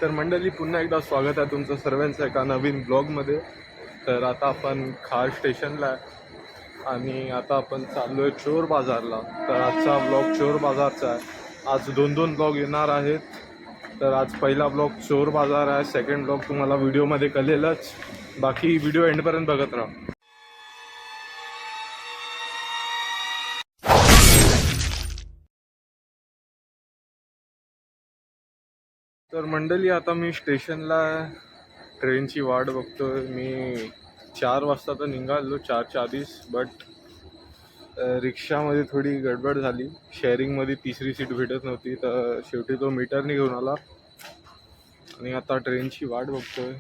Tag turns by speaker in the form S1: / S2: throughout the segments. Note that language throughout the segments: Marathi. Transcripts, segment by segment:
S1: तर मंडळी, पुन्हा एकदा स्वागत आहे तुमचं सर्वांचं एका नवीन ब्लॉगमध्ये. तर आता आपण खार स्टेशनला आहे आणि आता आपण चाललो आहे चोर बाजारला. तर आजचा ब्लॉग चोर बाजारचा आहे. आज दोन ब्लॉग येणार आहेत. तर आज पहिला ब्लॉग चोर बाजार आहे, सेकंड ब्लॉग तुम्हाला व्हिडिओमध्ये कळेलच. बाकी व्हिडिओ एंडपर्यंत बघत राहा. तर मंडळी, आता मी स्टेशनला ट्रेनची वाट बघतोय. मी 4 वाजता तर निघालो, 4च्या आधीच. बट रिक्षामध्ये थोडी गडबड झाली. शेअरिंगमध्ये तिसरी सीट भेटत नव्हती, तर शेवटी तो मीटरने घेऊन आला आणि आता ट्रेनची वाट बघतोय.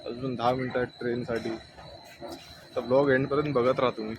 S1: अजून 10 मिनटं आहेत ट्रेनसाठी. तर ब्लॉग एंडपर्यंत बघत राहा तुम्ही.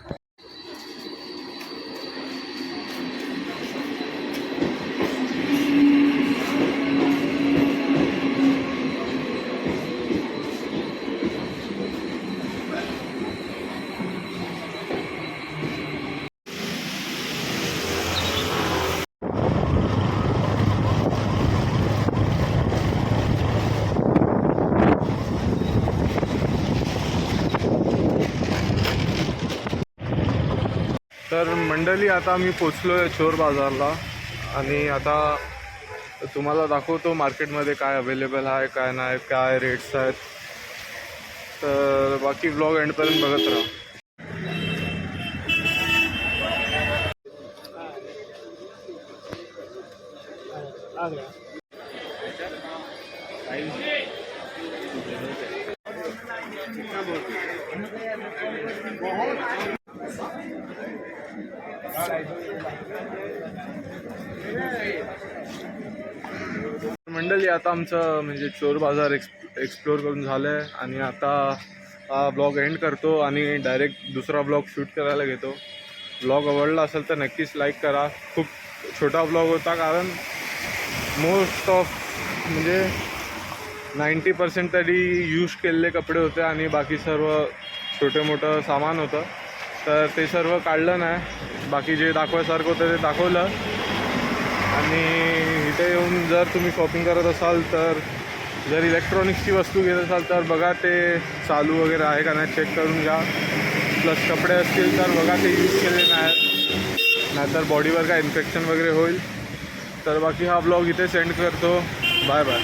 S1: तर मंडळी, आता मी पोचलो आहे चोर बाजारला आणि आता तुम्हाला दाखवतो मार्केटमध्ये काय अवेलेबल आहे, काय नाही, काय रेट्स आहेत. तर बाकी ब्लॉग एंडपर्यंत बघत राहा. मंडळी, आता आमचं म्हणजे चोर बाजार एक्सप्लोर करून झालं आहे आणि आता हा ब्लॉग एंड करतो आणि डायरेक्ट दुसरा ब्लॉग शूट करायला घेतो. ब्लॉग आवडला असेल तर नक्कीच लाईक करा. खूप छोटा ब्लॉग होता, कारण मोस्ट ऑफ म्हणजे 90% तरी यूज केलेले कपडे होते आणि बाकी सर्व छोटे मोठं सामान होतं. तर ते सर्व काढलं नाही. बाकी जे दाखवायसारखं होतं ते दाखवलं. आणि इथे येऊन जर तुम्ही शॉपिंग करत असाल, तर जर इलेक्ट्रॉनिक्सची वस्तू घेत असाल तर बघा ते चालू वगैरे आहे का नाही चेक करून घ्या. प्लस कपडे असतील तर बघा ते यूज केले नाहीतर बॉडीवर काय इन्फेक्शन वगैरे होईल. तर बाकी हा ब्लॉग इथे सेंड करतो. Bye bye.